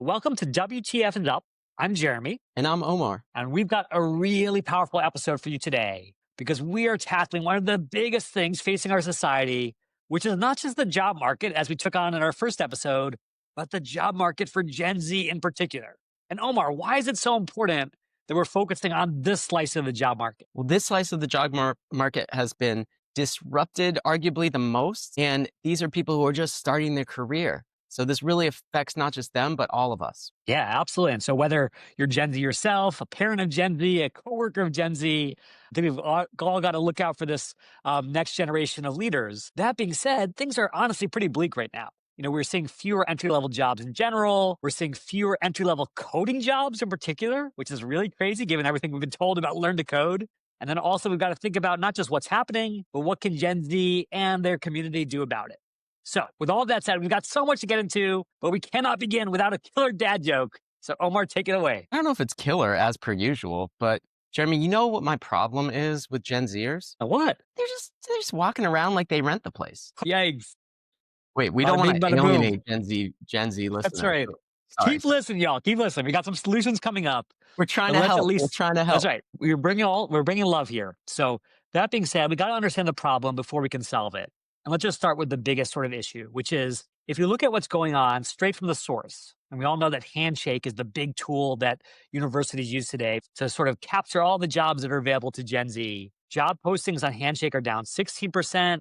Welcome to WTF Is Up. I'm Jeremy, And I'm Omar. and we've got a really powerful episode for you today because we are tackling one of the biggest things facing our society, which is not just the job market, as we took on in our first episode, but the job market for Gen Z in particular. And Omar, why is it so important that we're focusing on this slice of the job market? Well, this slice of the market has been disrupted arguably the most. And these are people who are just starting their career. So this really affects not just them, but all of us. Yeah, absolutely. And so whether you're Gen Z yourself, a parent of Gen Z, a coworker of Gen Z, I think we've all got to look out for this next generation of leaders. That being said, things are honestly pretty bleak right now. We're seeing fewer entry level jobs in general. We're seeing fewer entry level coding jobs in particular, which is really crazy given everything we've been told about learn to code. And then also we've got to think about not just what's happening, but what can Gen Z and their community do about it. So, with all of that said, we've got so much to get into, but we cannot begin without a killer dad joke. So, Omar, take it away. I don't know if it's killer as per usual, but Jeremy, you know what my problem is with Gen Zers? What? They're just walking around like they rent the place. Yikes. Wait, we don't Bada want bing, to bada boom. alienate Gen Z That's listeners. right. Sorry. Keep listening, y'all. Keep listening. We got some solutions coming up. We're trying But to let's help. at least, We're trying to help. that's right. We're bringing love here. So, that being said, we got to understand the problem before we can solve it. And let's just start with the biggest sort of issue, which is if you look at what's going on straight from the source, and we all know that Handshake is the big tool that universities use today to sort of capture all the jobs that are available to Gen Z. Job postings on Handshake are down 16%.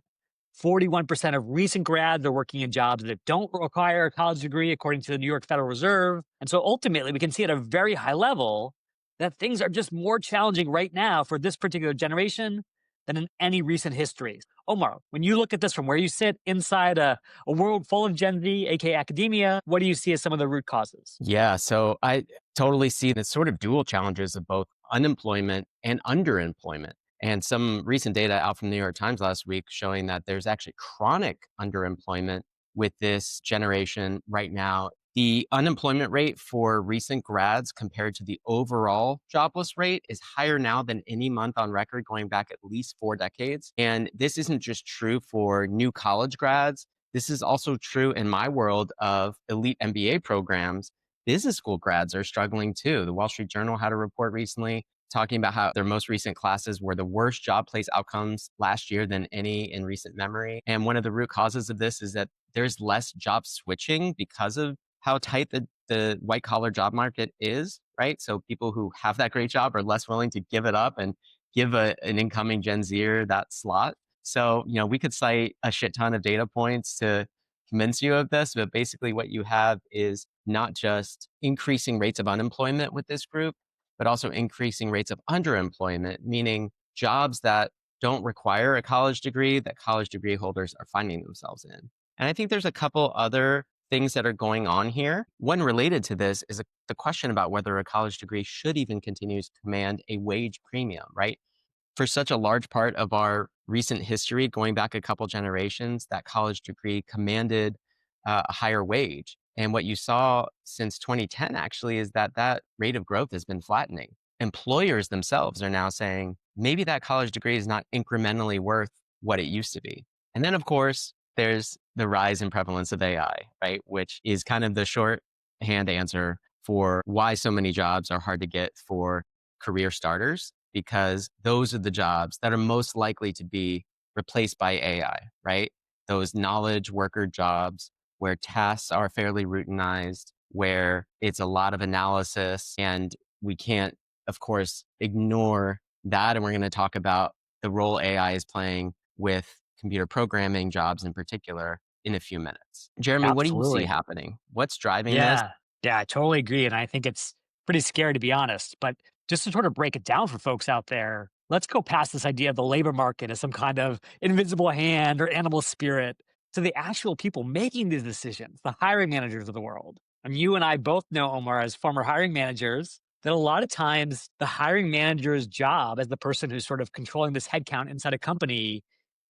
41% of recent grads are working in jobs that don't require a college degree, according to the New York Federal Reserve. And so ultimately, we can see at a very high level that things are just more challenging right now for this particular generation than in any recent history. Omar, when you look at this from where you sit inside a world full of Gen Z, aka academia, what do you see as some of the root causes? Yeah, so I totally see the sort of dual challenges of both unemployment and underemployment. And some recent data out from the New York Times last week showing that there's actually chronic underemployment with this generation right now. The unemployment rate for recent grads compared to the overall jobless rate is higher now than any month on record going back at least 4 decades. And this isn't just true for new college grads. This is also true in my world of elite MBA programs. Business school grads are struggling too. The Wall Street Journal had a report recently talking about how their most recent classes were the worst job place outcomes last year than any in recent memory. And one of the root causes of this is that there's less job switching because of how tight the white collar job market is, right? So people who have that great job are less willing to give it up and give an incoming Gen Zer that slot. So, we could cite a shit ton of data points to convince you of this, but basically what you have is not just increasing rates of unemployment with this group, but also increasing rates of underemployment, meaning jobs that don't require a college degree that college degree holders are finding themselves in. And I think there's a couple other things that are going on here. One related to this is the question about whether a college degree should even continue to command a wage premium, right? For such a large part of our recent history, going back a couple generations, that college degree commanded a higher wage. And what you saw since 2010 actually is that rate of growth has been flattening. Employers themselves are now saying maybe that college degree is not incrementally worth what it used to be. And then, of course, there's the rise in prevalence of AI, right? Which is kind of the shorthand answer for why so many jobs are hard to get for career starters, because those are the jobs that are most likely to be replaced by AI, right? Those knowledge worker jobs where tasks are fairly routinized, where it's a lot of analysis. And we can't, of course, ignore that. And we're going to talk about the role AI is playing with computer programming jobs in particular in a few minutes. Jeremy, what do you see Absolutely. happening? What's driving this? Yeah, I totally agree. And I think it's pretty scary to be honest. But just to sort of break it down for folks out there, let's go past this idea of the labor market as some kind of invisible hand or animal spirit to the actual people making these decisions, the hiring managers of the world. And you and I both know, Omar, as former hiring managers, that a lot of times the hiring manager's job as the person who's sort of controlling this headcount inside a company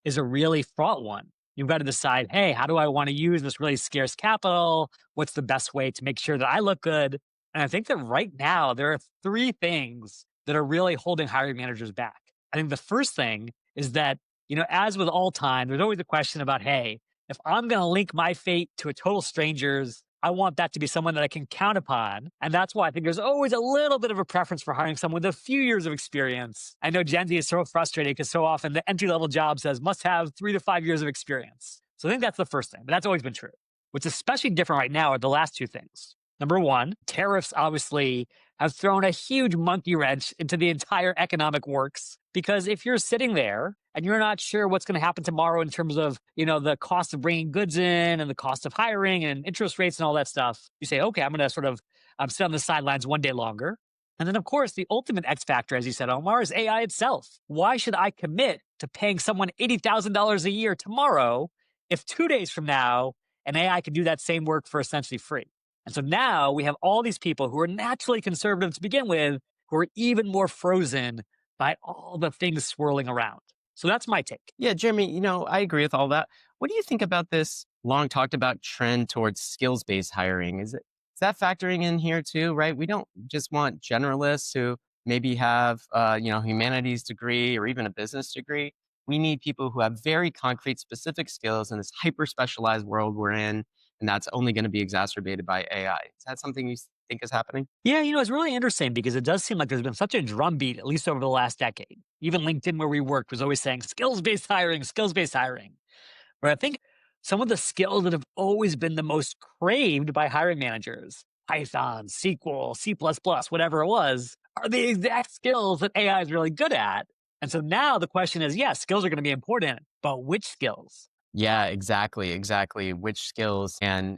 is a really fraught one. You've got to decide, hey, how do I want to use this really scarce capital? What's the best way to make sure that I look good? And I think that right now there are three things that are really holding hiring managers back. I think the first thing is that, as with all time, there's always a question about, hey, if I'm going to link my fate to a total stranger's, I want that to be someone that I can count upon. And that's why I think there's always a little bit of a preference for hiring someone with a few years of experience. I know Gen Z is so frustrated because so often the entry level job says must have 3 to 5 years of experience. So I think that's the first thing, but that's always been true. What's especially different right now are the last two things. Number one, tariffs obviously have thrown a huge monkey wrench into the entire economic works because if you're sitting there and you're not sure what's going to happen tomorrow in terms of, the cost of bringing goods in and the cost of hiring and interest rates and all that stuff, you say, okay, I'm going to sort of sit on the sidelines one day longer. And then, of course, the ultimate X factor, as you said, Omar, is AI itself. Why should I commit to paying someone $80,000 a year tomorrow if 2 days from now, an AI can do that same work for essentially free? And so now we have all these people who are naturally conservative to begin with, who are even more frozen by all the things swirling around. So that's my take. Yeah, Jeremy, I agree with all that. What do you think about this long talked about trend towards skills based hiring? Is that factoring in here too, right? We don't just want generalists who maybe have humanities degree or even a business degree. We need people who have very concrete, specific skills in this hyper specialized world we're in, and that's only going to be exacerbated by AI. Is that something you think is happening? Yeah, it's really interesting because it does seem like there's been such a drumbeat, at least over the last decade. Even LinkedIn, where we worked, was always saying skills based hiring. Where I think some of the skills that have always been the most craved by hiring managers, Python, SQL, C++, whatever it was, are the exact skills that AI is really good at. And so now the question is, yes, skills are going to be important, but which skills? Yeah, exactly, exactly. Which skills and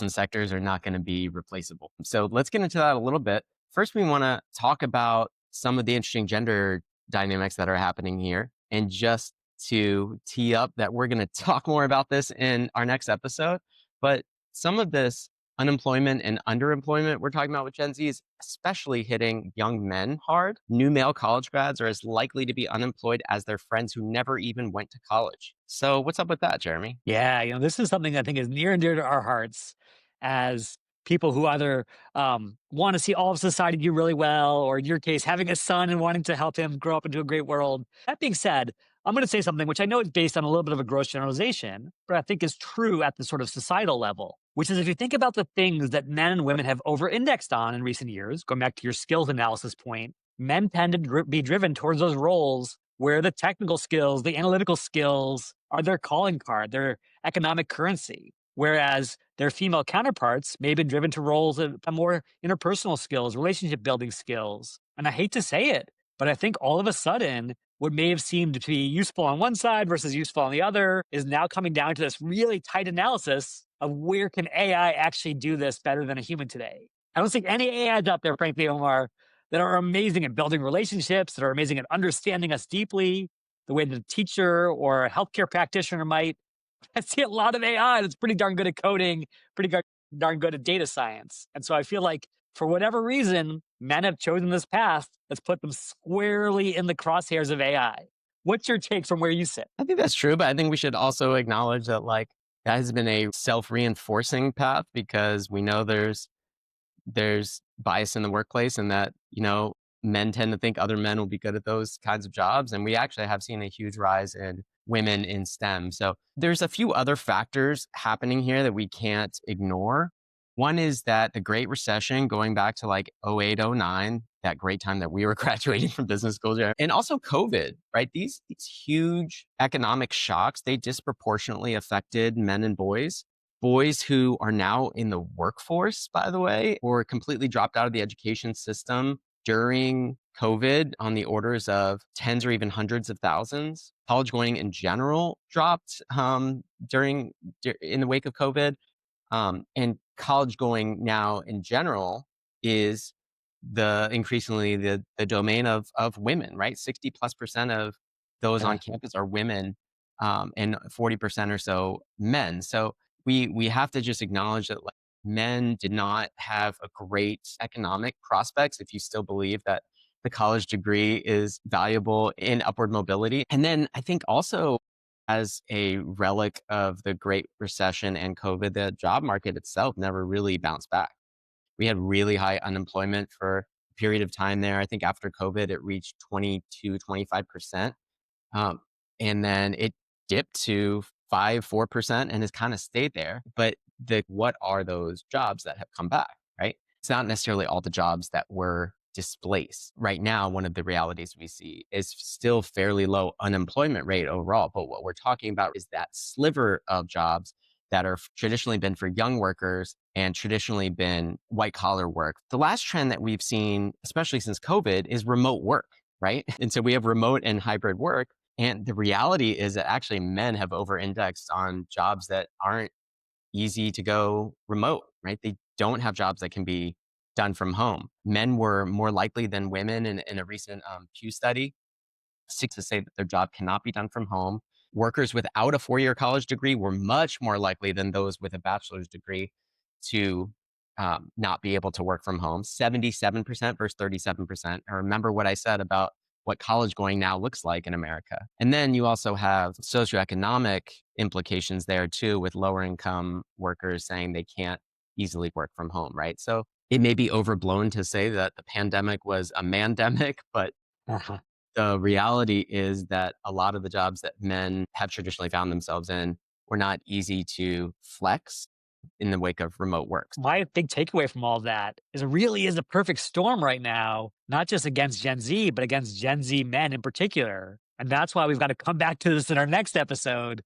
sectors are not going to be replaceable. So let's get into that a little bit. First, we want to talk about some of the interesting gender dynamics that are happening here. And just to tee up that we're going to talk more about this in our next episode. But some of this unemployment and underemployment we're talking about with Gen Z is especially hitting young men hard. New male college grads are as likely to be unemployed as their friends who never even went to college. So, what's up with that, Jeremy? Yeah, this is something I think is near and dear to our hearts as people who either want to see all of society do really well, or in your case, having a son and wanting to help him grow up into a great world. That being said, I'm going to say something which I know is based on a little bit of a gross generalization, but I think is true at the sort of societal level, which is if you think about the things that men and women have over indexed on in recent years, going back to your skills analysis point, men tend to be driven towards those roles where the technical skills, the analytical skills are their calling card, their economic currency. Whereas their female counterparts may have been driven to roles of more interpersonal skills, relationship building skills. And I hate to say it, but I think all of a sudden, what may have seemed to be useful on one side versus useful on the other is now coming down to this really tight analysis of where can AI actually do this better than a human today. I don't think any AIs out there, frankly, Omar, that are amazing at building relationships, that are amazing at understanding us deeply, the way that a teacher or a healthcare practitioner might. I see a lot of AI that's pretty darn good at coding, darn good at data science. And so I feel like for whatever reason, men have chosen this path that's put them squarely in the crosshairs of AI. What's your take from where you sit? I think that's true, but I think we should also acknowledge that that has been a self-reinforcing path because we know there's bias in the workplace and that, men tend to think other men will be good at those kinds of jobs. And we actually have seen a huge rise in women in STEM. So there's a few other factors happening here that we can't ignore. One is that the Great Recession, going back to like '08, '09, that great time that we were graduating from business school, and also COVID, right? These huge economic shocks, they disproportionately affected men and boys. Boys who are now in the workforce, by the way, or completely dropped out of the education system during COVID on the orders of tens or even hundreds of thousands. College going in general dropped in the wake of COVID. And college going now in general is increasingly the domain of women, right? 60+% of those on Yeah. campus are women, and 40% or so men. So we have to just acknowledge that men did not have a great economic prospects if you still believe that the college degree is valuable in upward mobility. And then I think also as a relic of the Great Recession and COVID, the job market itself never really bounced back. We had really high unemployment for a period of time there. I think after COVID, it reached 22, 25%. And then it dipped to 5, 4% and has kind of stayed there. But what are those jobs that have come back, right? It's not necessarily all the jobs that were displaced. Right now, one of the realities we see is still fairly low unemployment rate overall. But what we're talking about is that sliver of jobs that are traditionally been for young workers and traditionally been white collar work. The last trend that we've seen, especially since COVID, is remote work, right? And so we have remote and hybrid work. And the reality is that actually men have over indexed on jobs that aren't easy to go remote, right? They don't have jobs that can be done from home. Men were more likely than women in a recent Pew study to say that their job cannot be done from home. Workers without a 4-year college degree were much more likely than those with a bachelor's degree to not be able to work from home. 77% versus 37%. I remember what I said about what college going now looks like in America. And then you also have socioeconomic implications there too, with lower income workers saying they can't easily work from home, right? So it may be overblown to say that the pandemic was a mandemic, but Uh-huh. the reality is that a lot of the jobs that men have traditionally found themselves in were not easy to flex in the wake of remote work. My big takeaway from all that is it really is a perfect storm right now, not just against Gen Z, but against Gen Z men in particular. And that's why we've got to come back to this in our next episode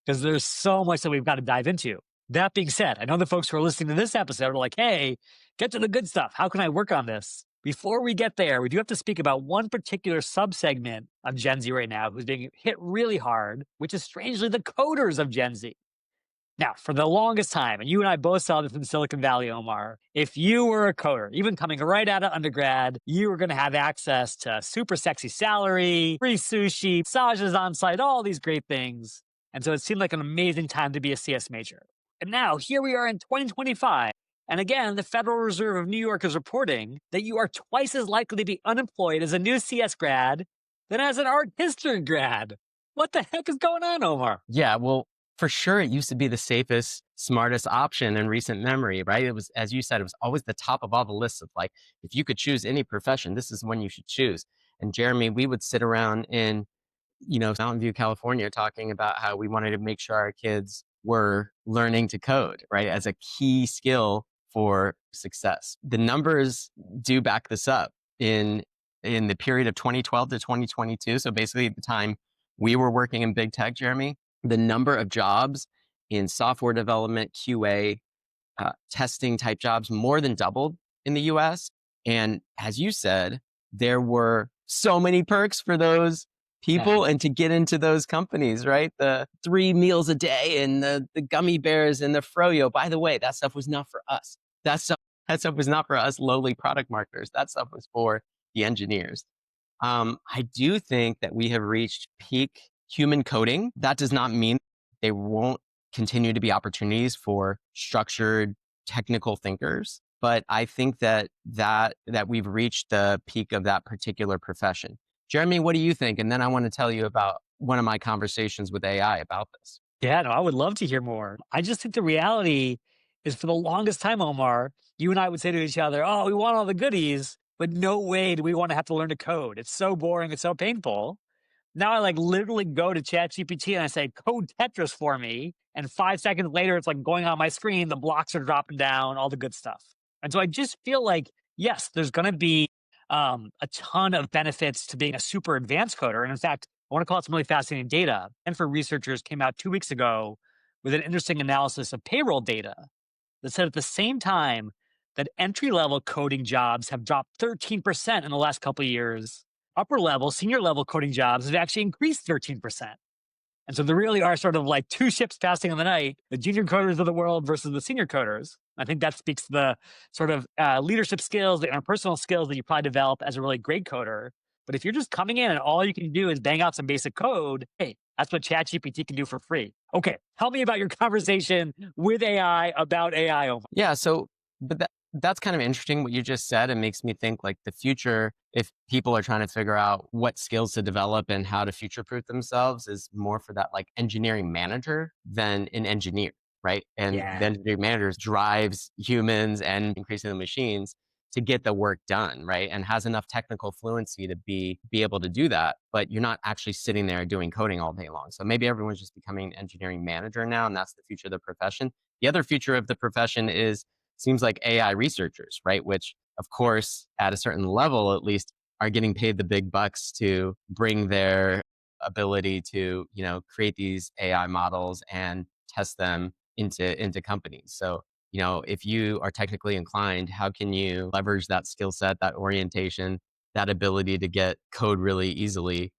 because there's so much that we've got to dive into. That being said, I know the folks who are listening to this episode are like, hey, get to the good stuff. How can I work on this? Before we get there, we do have to speak about one particular subsegment of Gen Z right now who's being hit really hard, which is strangely the coders of Gen Z. Now, for the longest time, and you and I both saw this in Silicon Valley, Omar, if you were a coder, even coming right out of undergrad, you were going to have access to super sexy salary, free sushi, massages on site, all these great things. And so it seemed like an amazing time to be a CS major. And now here we are in 2025. And again, the Federal Reserve of New York is reporting that you are twice as likely to be unemployed as a new CS grad than as an art history grad. What the heck is going on, Omar? Yeah, well, for sure, it used to be the safest, smartest option in recent memory, right? It was, as you said, it was always the top of all the lists of like, if you could choose any profession, this is one you should choose. And Jeremy, we would sit around in Mountain View, California, talking about how we wanted to make sure our kids were learning to code, right, as a key skill for success. The numbers do back this up in the period of 2012 to 2022. So basically, the time we were working in big tech, Jeremy, the number of jobs in software development, QA, testing type jobs more than doubled in the US. And as you said, there were so many perks for those people and to get into those companies, right? The 3 meals a day and the gummy bears and the froyo. By the way, that stuff was not for us. That stuff was not for us lowly product marketers. That stuff was for the engineers. I do think that we have reached peak human coding. That does not mean they won't continue to be opportunities for structured technical thinkers, but I think that we've reached the peak of that particular profession. Jeremy, what do you think? And then I want to tell you about one of my conversations with AI about this. Yeah, no, I would love to hear more. I just think the reality is for the longest time, Omar, you and I would say to each other, oh, we want all the goodies, but no way do we want to have to learn to code. It's so boring. It's so painful. Now I like literally go to ChatGPT and I say, code Tetris for me. And 5 seconds later, it's like going on my screen, the blocks are dropping down, all the good stuff. And so I just feel like, yes, there's going to be a ton of benefits to being a super advanced coder. And in fact, I want to call it some really fascinating data. And for researchers came out 2 weeks ago with an interesting analysis of payroll data that said at the same time that entry level coding jobs have dropped 13% in the last couple of years, upper level, senior level coding jobs have actually increased 13%. And so there really are sort of like two ships passing in the night, the junior coders of the world versus the senior coders. I think that speaks to the sort of leadership skills, the interpersonal skills that you probably develop as a really great coder. But if you're just coming in and all you can do is bang out some basic code, hey, that's what ChatGPT can do for free. Okay, tell me about your conversation with AI about AI. Omar. Yeah, so but that's kind of interesting what you just said. It makes me think like the future, if people are trying to figure out what skills to develop and how to future proof themselves, is more for that like engineering manager than an engineer, right? And the Yeah. engineering manager drives humans and increasing the machines. to get the work done, right? And has enough technical fluency to be able to do that, but you're not actually sitting there doing coding all day long. So maybe everyone's just becoming an engineering manager now, and that's the future of the profession. The other future of the profession is seems like AI researchers, right? Which of course, at a certain level at least, are getting paid the big bucks to bring their ability to, create these AI models and test them into companies. So, if you are technically inclined, how can you leverage that skill set, that orientation, that ability to get code really easily,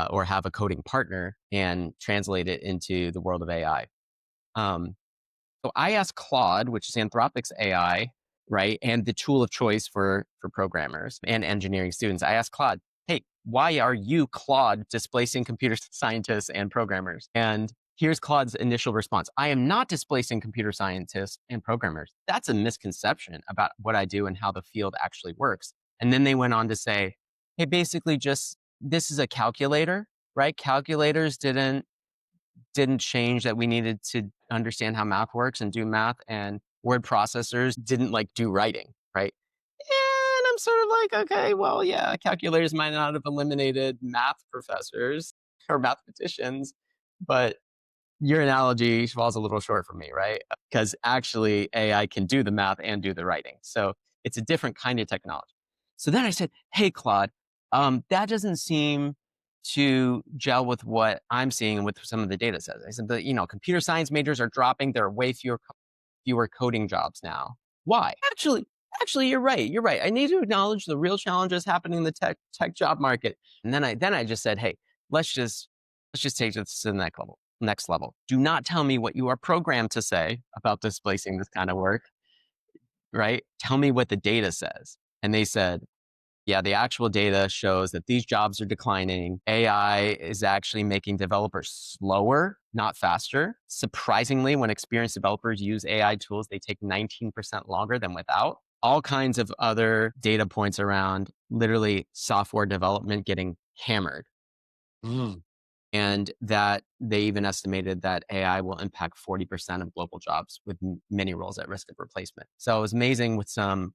or have a coding partner and translate it into the world of AI? Um, so I asked Claude, which is Anthropic's AI, right, and the tool of choice for programmers and engineering students. I asked Claude, "Hey, why are you, Claude, displacing computer scientists and programmers?" And here's Claude's initial response: "I am not displacing computer scientists and programmers. That's a misconception about what I do and how the field actually works." And then they went on to say, "Hey, basically, just this is a calculator, right? Calculators didn't change that we needed to understand how math works and do math, and word processors didn't like do writing, right?" And I'm sort of like, okay, well, yeah, calculators might not have eliminated math professors or mathematicians, but your analogy falls a little short for me, right? Because actually, AI can do the math and do the writing. So it's a different kind of technology. So then I said, "Hey, Claude, that doesn't seem to gel with what I'm seeing with some of the data sets." I said, computer science majors are dropping. There are way fewer coding jobs now. Why? Actually, you're right. You're right. I need to acknowledge the real challenges happening in the tech job market. And then I just said, "Hey, let's just take this to the next level. Next level. Do not tell me what you are programmed to say about displacing this kind of work, right? Tell me what the data says." And they said, "Yeah, the actual data shows that these jobs are declining. AI is actually making developers slower, not faster. Surprisingly, when experienced developers use AI tools, they take 19% longer than without." All kinds of other data points around literally software development getting hammered. Mm. And that they even estimated that AI will impact 40% of global jobs, with many roles at risk of replacement. So it was amazing with some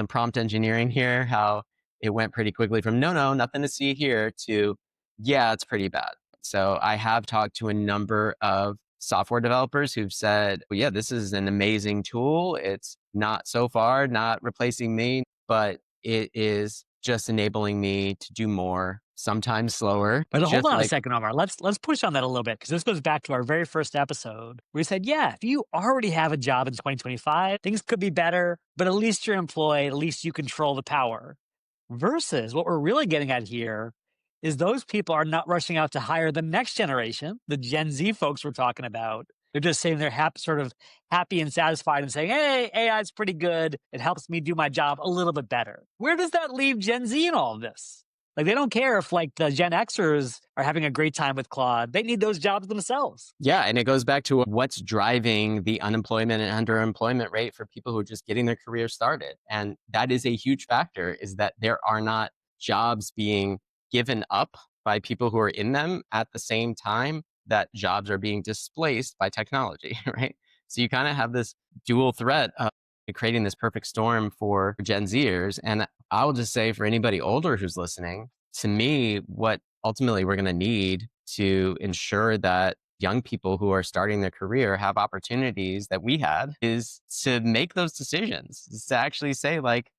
prompt engineering here, how it went pretty quickly from no, no, nothing to see here to, yeah, it's pretty bad. So I have talked to a number of software developers who've said, well, yeah, this is an amazing tool. It's not so far, not replacing me, but it is just enabling me to do more, sometimes slower, But hold just on a like, second, Omar. Let's push on that a little bit because this goes back to our very first episode. We said, yeah, if you already have a job in 2025, things could be better, but at least you're employed, at least you control the power. Versus what we're really getting at here is those people are not rushing out to hire the next generation, the Gen Z folks we're talking about. They're just saying they're sort of happy and satisfied and saying, hey, AI is pretty good. It helps me do my job a little bit better. Where does that leave Gen Z in all of this? Like, they don't care if like the Gen Xers are having a great time with Claude. They need those jobs themselves. yeah. And it goes back to what's driving the unemployment and underemployment rate for people who are just getting their career started. And that is a huge factor, is that there are not jobs being given up by people who are in them at the same time that jobs are being displaced by technology, right? So you kind of have this dual threat of creating this perfect storm for Gen Zers. And I'll just say, for anybody older who's listening, to me, what ultimately we're going to need to ensure that young people who are starting their career have opportunities that we had is to make those decisions, is to actually say, like,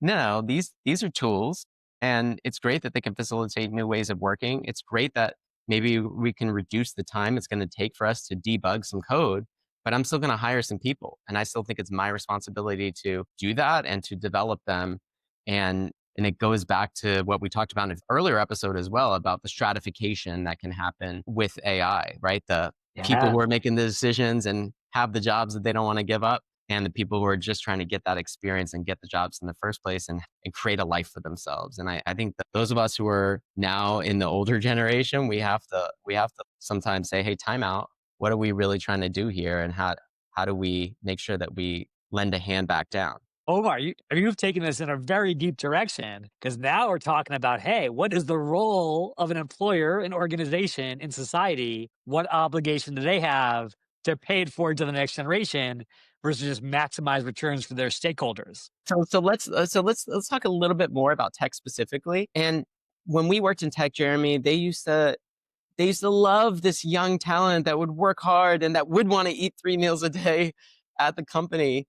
no, these are tools, and it's great that they can facilitate new ways of working. It's great that maybe we can reduce the time it's going to take for us to debug some code, but I'm still going to hire some people, and I still think it's my responsibility to do that and to develop them. And it goes back to what we talked about in an earlier episode as well, about the stratification that can happen with AI, right? The people who Yeah. are making the decisions and have the jobs that they don't want to give up, and the people who are just trying to get that experience and get the jobs in the first place, and create a life for themselves. And I think that those of us who are now in the older generation, we have to sometimes say, hey, time out. What are we really trying to do here? And how do we make sure that we lend a hand back down? Omar, you've taken this in a very deep direction because now we're talking about, hey, what is the role of an employer, an organization in society? What obligation do they have to pay it forward to the next generation versus just maximize returns for their stakeholders. So let's talk a little bit more about tech specifically. And when we worked in tech, Jeremy, they used to love this young talent that would work hard and that would want to eat 3 meals a day at the company.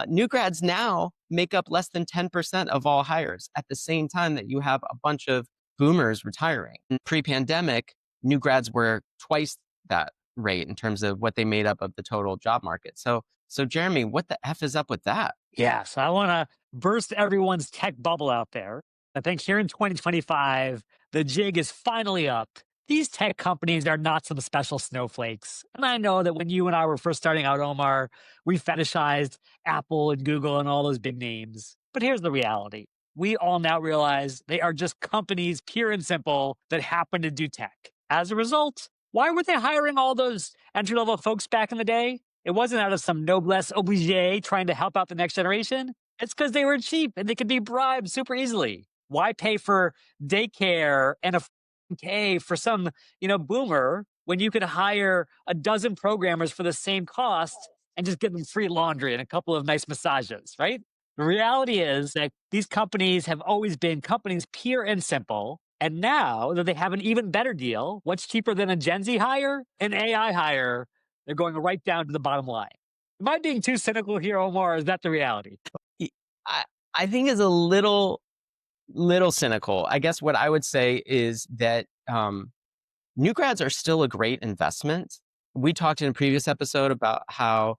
New grads now make up less than 10% of all hires at the same time that you have a bunch of boomers retiring. Pre-pandemic, new grads were twice that rate in terms of what they made up of the total job market. So Jeremy, what the F is up with that? Yeah, so I want to burst everyone's tech bubble out there. I think here in 2025, the jig is finally up. These tech companies are not some special snowflakes. And I know that when you and I were first starting out, Omar, we fetishized Apple and Google and all those big names. But here's the reality. We all now realize they are just companies, pure and simple, that happen to do tech. As a result, why were they hiring all those entry level folks back in the day? It wasn't out of some noblesse oblige trying to help out the next generation. It's because they were cheap and they could be bribed super easily. Why pay for daycare and a K for some, boomer when you could hire a dozen programmers for the same cost and just give them free laundry and a couple of nice massages, right? The reality is that these companies have always been companies pure and simple. And now that they have an even better deal, what's cheaper than a Gen Z hire? An AI hire. They're going right down to the bottom line. Am I being too cynical here, Omar? Or is that the reality? Y- I, I think is a little cynical. I guess what I would say is that new grads are still a great investment. We talked in a previous episode about how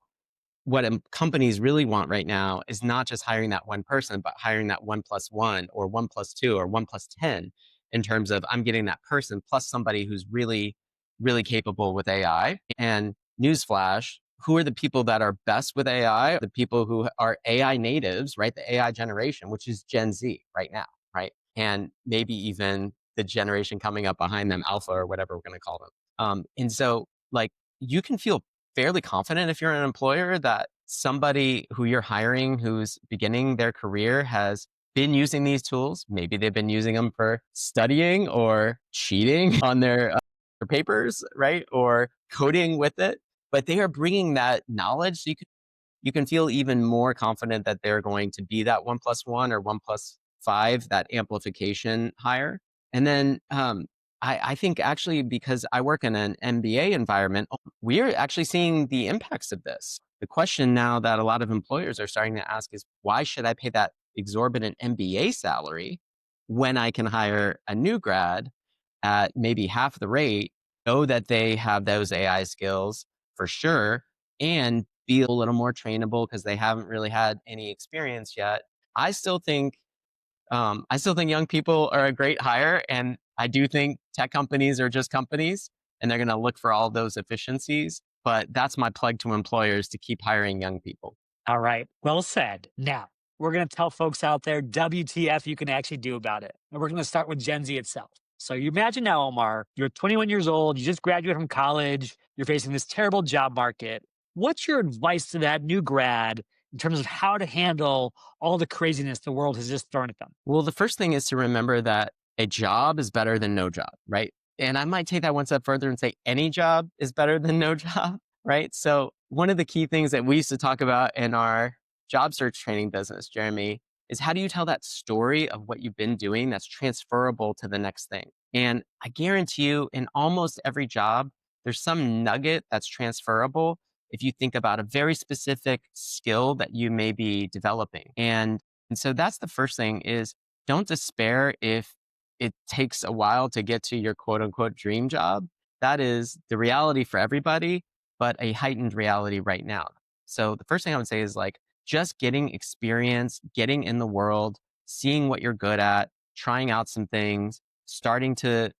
what companies really want right now is not just hiring that one person, but hiring that 1+1 or 1+2 or 1+10 in terms of I'm getting that person plus somebody who's really, really capable with AI. And newsflash, who are the people that are best with AI? The people who are AI natives, right? The AI generation, which is Gen Z right now, right? And maybe even the generation coming up behind them, Alpha or whatever we're going to call them. And so, like, you can feel fairly confident if you're an employer that somebody who you're hiring who's beginning their career has been using these tools. Maybe they've been using them for studying or cheating on their papers, right? Or coding with it, but they are bringing that knowledge. So you can feel even more confident that they're going to be that 1+1 or 1+5, that amplification higher. And then I think actually because I work in an MBA environment, we're actually seeing the impacts of this. The question now that a lot of employers are starting to ask is why should I pay that exorbitant MBA salary when I can hire a new grad at maybe half the rate, know that they have those AI skills for sure, and be a little more trainable because they haven't really had any experience yet. I still think I still think young people are a great hire, and I do think tech companies are just companies, and they're going to look for all those efficiencies. But that's my plug to employers to keep hiring young people. All right. Well said. Now, we're going to tell folks out there WTF you can actually do about it. And we're going to start with Gen Z itself. So you imagine now, Omar, you're 21 years old, you just graduated from college, you're facing this terrible job market. What's your advice to that new grad in terms of how to handle all the craziness the world has just thrown at them? Well, the first thing is to remember that a job is better than no job, right? And I might take that one step further and say any job is better than no job, right? So, one of the key things that we used to talk about in our job search training business, Jeremy, is how do you tell that story of what you've been doing that's transferable to the next thing? And I guarantee you, in almost every job, there's some nugget that's transferable if you think about a very specific skill that you may be developing. And so that's the first thing is don't despair if it takes a while to get to your quote unquote dream job. That is the reality for everybody, but a heightened reality right now. So the first thing I would say is like just getting experience, getting in the world, seeing what you're good at, trying out some things, starting to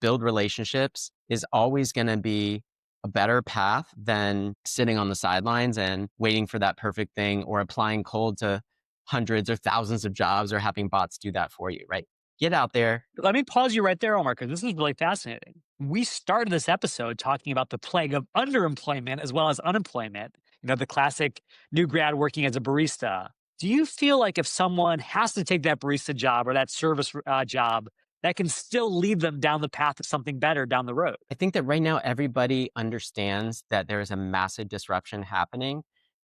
build relationships is always going to be a better path than sitting on the sidelines and waiting for that perfect thing or applying cold to hundreds or thousands of jobs or having bots do that for you, right? Get out there. Let me pause you right there, Omar, because this is really fascinating. We started this episode talking about the plague of underemployment as well as unemployment, the classic new grad working as a barista. Do you feel like if someone has to take that barista job or that service job, that can still lead them down the path of something better down the road. I think that right now everybody understands that there is a massive disruption happening,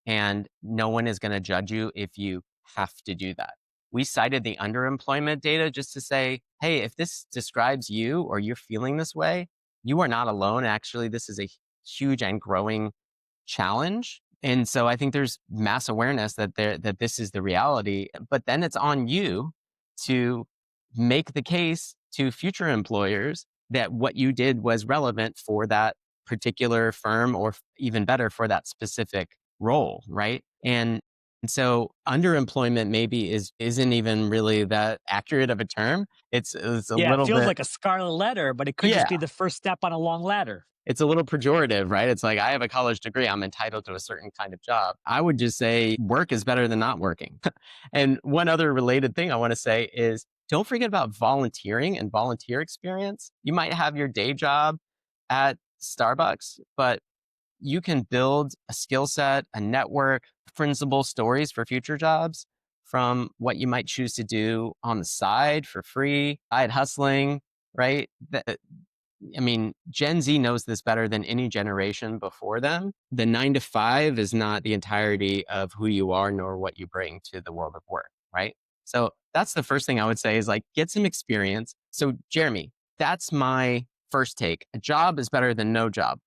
and no one is going to judge you if you have to do that. We cited the underemployment data just to say, hey, if this describes you or you're feeling this way, you are not alone. Actually, this is a huge and growing challenge. And so I think there's mass awareness that this is the reality, but then it's on you to make the case to future employers that what you did was relevant for that particular firm or even better for that specific role, right? And so underemployment maybe isn't even really that accurate of a term. It's a Yeah, it little feels bit, like a scarlet letter, but it could just yeah, be the first step on a long ladder. it's a little pejorative, right? It's like, I have a college degree, I'm entitled to a certain kind of job. I would just say work is better than not working. And one other related thing I want to say is don't forget about volunteering and volunteer experience. You might have your day job at Starbucks, but you can build a skill set, a network, principal stories for future jobs from what you might choose to do on the side for free, side hustling, right? I mean, Gen Z knows this better than any generation before them. The 9 to 5 is not the entirety of who you are, nor what you bring to the world of work, right? So that's the first thing I would say is like get some experience. So, Jeremy, that's my first take. A job is better than no job.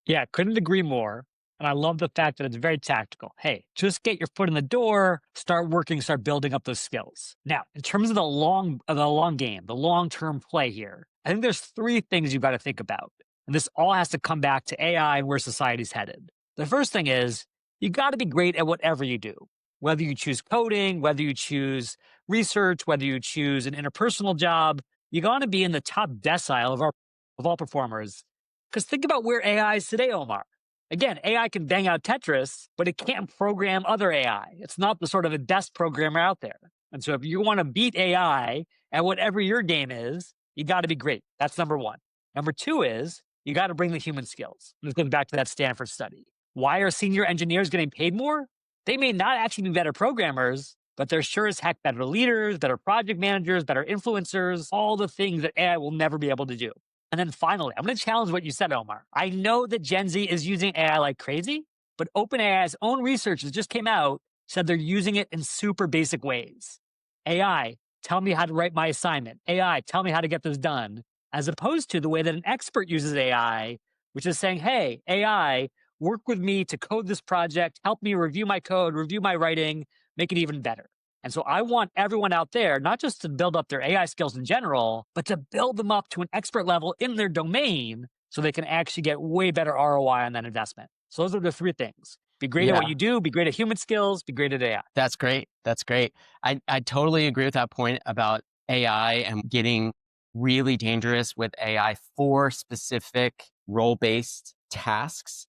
Yeah, couldn't agree more. And I love the fact that it's very tactical. Hey, just get your foot in the door, start working, start building up those skills. Now, in terms of the long game, the long-term play here, I think there's three things you've got to think about. And this all has to come back to AI and where society's headed. The first thing is you got to be great at whatever you do. Whether you choose coding, whether you choose research, whether you choose an interpersonal job, you got to be in the top decile of all performers because think about where AI is today, Omar. Again, AI can bang out Tetris, but it can't program other AI. It's not the sort of the best programmer out there. And so if you want to beat AI at whatever your game is, you got to be great. That's number one. Number two is you got to bring the human skills. This goes back to that Stanford study. Why are senior engineers getting paid more? They may not actually be better programmers, but they're sure as heck better leaders, better project managers, better influencers, all the things that AI will never be able to do. And then finally, I'm going to challenge what you said, Omar. I know that Gen Z is using AI like crazy, but OpenAI's own research that just came out said they're using it in super basic ways. AI, tell me how to write my assignment. AI, tell me how to get this done. As opposed to the way that an expert uses AI, which is saying, hey, AI, work with me to code this project, help me review my code, review my writing, make it even better. And so I want everyone out there, not just to build up their AI skills in general, but to build them up to an expert level in their domain so they can actually get way better ROI on that investment. So those are the three things. Be great at what Yeah, you do, be great at human skills, be great at AI. that's great. That's great. I totally agree with that point about AI and getting really dangerous with AI for specific role based tasks.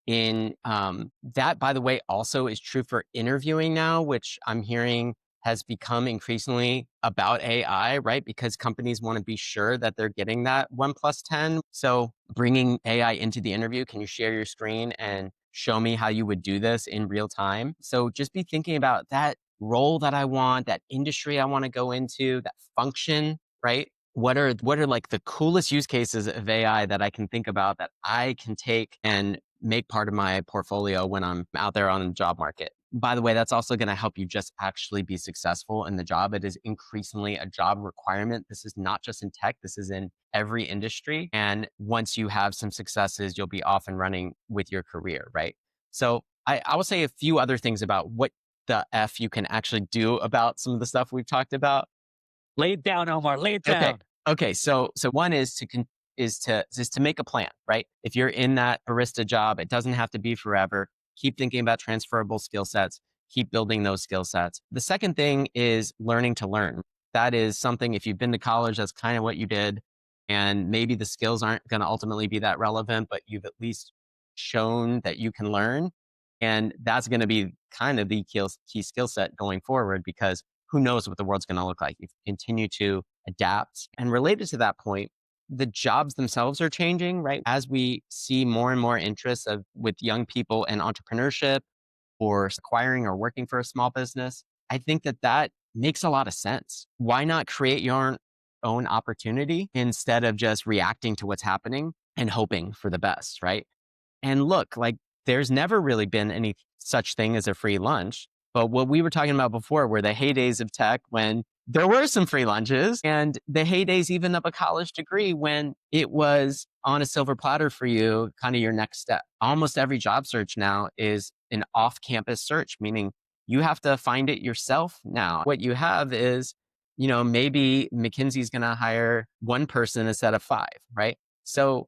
In that, by the way, also is true for interviewing now, which I'm hearing has become increasingly about AI, right? Because companies want to be sure that they're getting that 1+10. So bringing AI into the interview, can you share your screen and show me how you would do this in real time? So just be thinking about that role that I want, that industry I want to go into, that function, right? What are like the coolest use cases of AI that I can think about that I can take and make part of my portfolio when I'm out there on the job market? By the way, that's also going to help you just actually be successful in the job. It is increasingly a job requirement. This is not just in tech, this is in every industry. And once you have some successes, you'll be off and running with your career, right? So I will say a few other things about what the F you can actually do about some of the stuff we've talked about. Lay it down, Omar, lay it Okay. down. Okay. So one is to make a plan, right? If you're in that barista job, it doesn't have to be forever. Keep thinking about transferable skill sets. Keep building those skill sets. The second thing is learning to learn. That is something, if you've been to college, that's kind of what you did. And maybe the skills aren't going to ultimately be that relevant, but you've at least shown that you can learn. And that's going to be kind of the key skill set going forward because who knows what the world's going to look like. You continue to adapt. And related to that point, the jobs themselves are changing, right? As we see more and more interest with young people in entrepreneurship or acquiring or working for a small business, I think that makes a lot of sense. Why not create your own own opportunity instead of just reacting to what's happening and hoping for the best, right? And look, like there's never really been any such thing as a free lunch. But what we were talking about before were the heydays of tech when there were some free lunches and the heydays even of a college degree when it was on a silver platter for you, kind of your next step. Almost every job search now is an off campus search, meaning you have to find it yourself now. What you have is, maybe McKinsey's going to hire one person instead of five, right? So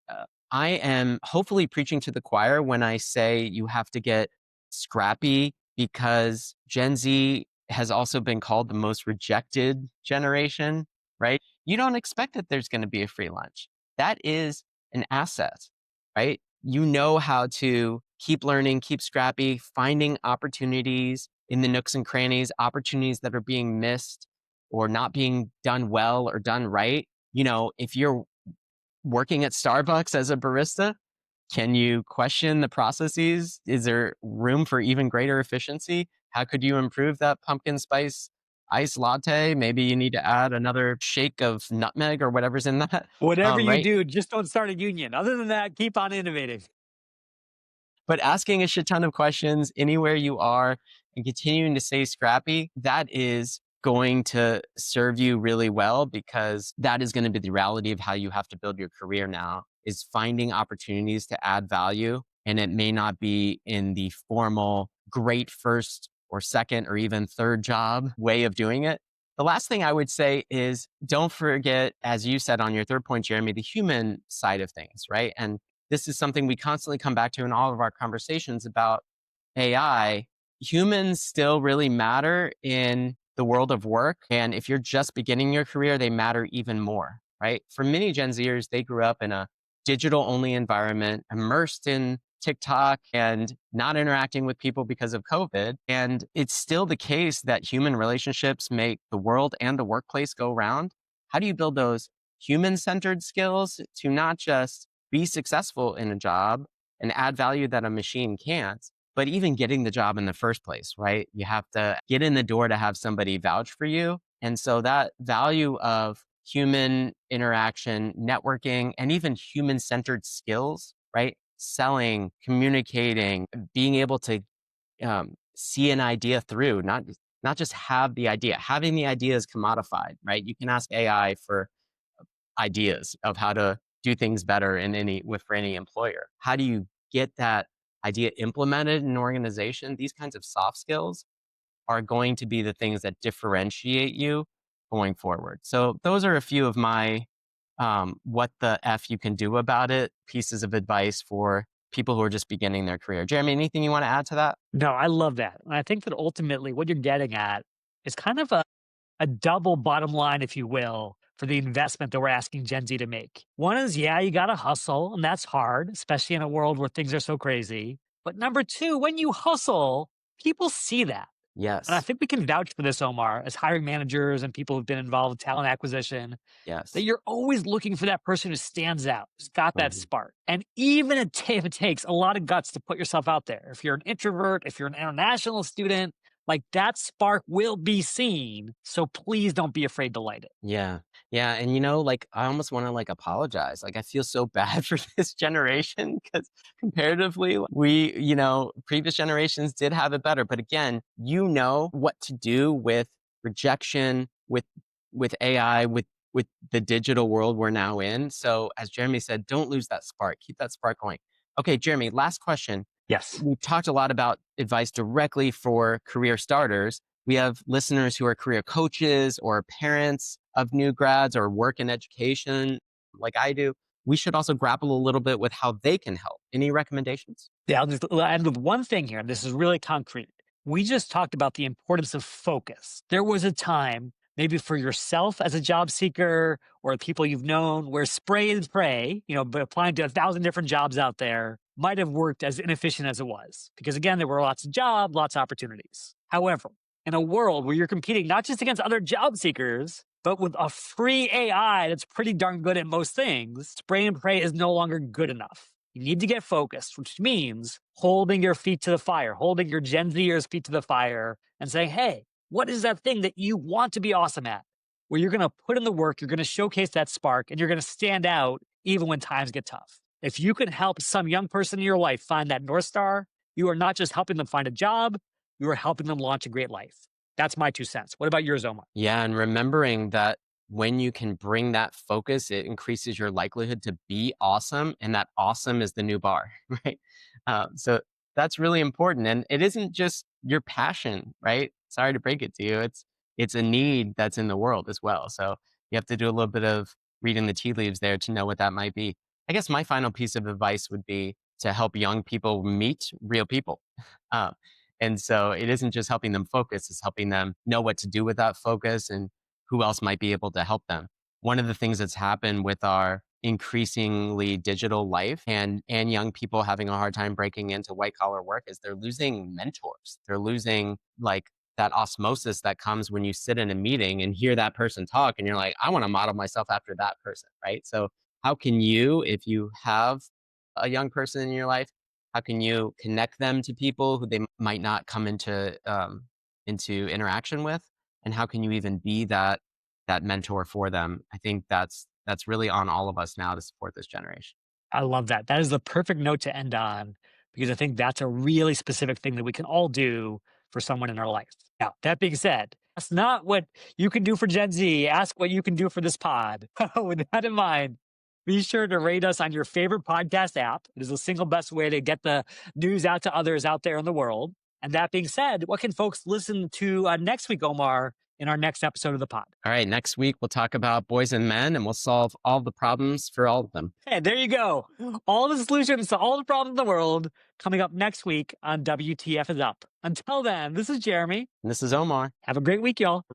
uh, I am hopefully preaching to the choir when I say you have to get scrappy because Gen Z has also been called the most rejected generation, right? You don't expect that there's going to be a free lunch. That is an asset, right? You know how to keep learning, keep scrappy, finding opportunities in the nooks and crannies, opportunities that are being missed or not being done well or done right. If you're working at Starbucks as a barista, can you question the processes? Is there room for even greater efficiency? How could you improve that pumpkin spice iced latte? Maybe you need to add another shake of nutmeg or whatever's in that. Whatever you Right? do, just don't start a union. Other than that, keep on innovating. But asking a shit ton of questions anywhere you are and continuing to stay scrappy, that is going to serve you really well because that is going to be the reality of how you have to build your career now is finding opportunities to add value. And it may not be in the formal, great first or second or even third job way of doing it. The last thing I would say is don't forget, as you said on your third point, Jeremy, the human side of things, right? And this is something we constantly come back to in all of our conversations about AI. Humans still really matter in the world of work. And if you're just beginning your career, they matter even more, right? For many Gen Zers, they grew up in a digital only environment, immersed in TikTok and not interacting with people because of COVID. And it's still the case that human relationships make the world and the workplace go round. How do you build those human centered skills to not just be successful in a job and add value that a machine can't, but even getting the job in the first place, right? You have to get in the door to have somebody vouch for you. And so that value of human interaction, networking, and even human centered skills, right? Selling, communicating, being able to see an idea through, not just have the idea. Having the idea is commodified, right? You can ask AI for ideas of how to do things better for any employer. How do you get that idea implemented in an organization? These kinds of soft skills are going to be the things that differentiate you going forward. So those are a few of my what the F you can do about it pieces of advice for people who are just beginning their career. Jeremy, anything you want to add to that? No, I love that. And I think that ultimately what you're getting at is kind of a double bottom line, if you will, for the investment that we're asking Gen Z to make. One is, yeah, you got to hustle, and that's hard, especially in a world where things are so crazy. But number two, when you hustle, people see that. And I Yes. think we can vouch for this, Omar, as hiring managers and people who've been involved with talent acquisition, that Yes. you're always looking for that person who stands out, who's got that Mhm. spark. And even if it takes a lot of guts to put yourself out there, if you're an introvert, if you're an international student, like that spark will be seen. So please don't be afraid to light it. Yeah. Yeah, and like I almost want to like apologize. Like I feel so bad for this generation because comparatively we, previous generations did have it better, but again, you know what to do with rejection, with AI, with the digital world we're now in. So as Jeremy said, don't lose that spark. Keep that spark going. Okay, Jeremy, last question. Yes. We've talked a lot about advice directly for career starters. We have listeners who are career coaches or parents of new grads or work in education like I do. We should also grapple a little bit with how they can help. Any recommendations? Yeah, I'll end with one thing here. This is really concrete. We just talked about the importance of focus. There was a time, maybe for yourself as a job seeker or people you've known, where spray and pray, but applying to 1,000 different jobs out there might have worked as inefficient as it was. Because again, there were lots of jobs, lots of opportunities. However, in a world where you're competing not just against other job seekers, but with a free AI that's pretty darn good at most things, spray and pray is no longer good enough. You need to get focused, which means holding your feet to the fire, holding your Gen Zers' feet to the fire and saying, hey, what is that thing that you want to be awesome at? where you're going to put in the work, you're going to showcase that spark, and you're going to stand out even when times get tough. If you can help some young person in your life find that North Star, you are not just helping them find a job, you are helping them launch a great life. That's my 2 cents. What about yours, Omar? Yeah, and remembering that when you can bring that focus, it increases your likelihood to be awesome, and that awesome is the new bar, right? So that's really important, and it isn't just your passion, right? Sorry to break it to you, it's a need that's in the world as well. So you have to do a little bit of reading the tea leaves there to know what that might be. I guess my final piece of advice would be to help young people meet real people. Um, and so it isn't just helping them focus, it's helping them know what to do with that focus and who else might be able to help them. One of the things that's happened with our increasingly digital life and young people having a hard time breaking into white collar work is they're losing mentors. They're losing like that osmosis that comes when you sit in a meeting and hear that person talk and you're like, I want to model myself after that person, right? So how can you, if you have a young person in your life, how can you connect them to people who they might not come into interaction with? And how can you even be that mentor for them? I think that's really on all of us now to support this generation. I love that. That is the perfect note to end on because I think that's a really specific thing that we can all do for someone in our life. Now, that being said, that's not what you can do for Gen Z. Ask what you can do for this pod. With that in mind, be sure to rate us on your favorite podcast app. It is the single best way to get the news out to others out there in the world. And that being said, what can folks listen to next week, Omar, in our next episode of the pod? All right, next week we'll talk about boys and men and we'll solve all the problems for all of them. Hey, there you go. All the solutions to all the problems in the world coming up next week on WTF Is Up. Until then, this is Jeremy. And this is Omar. Have a great week, y'all.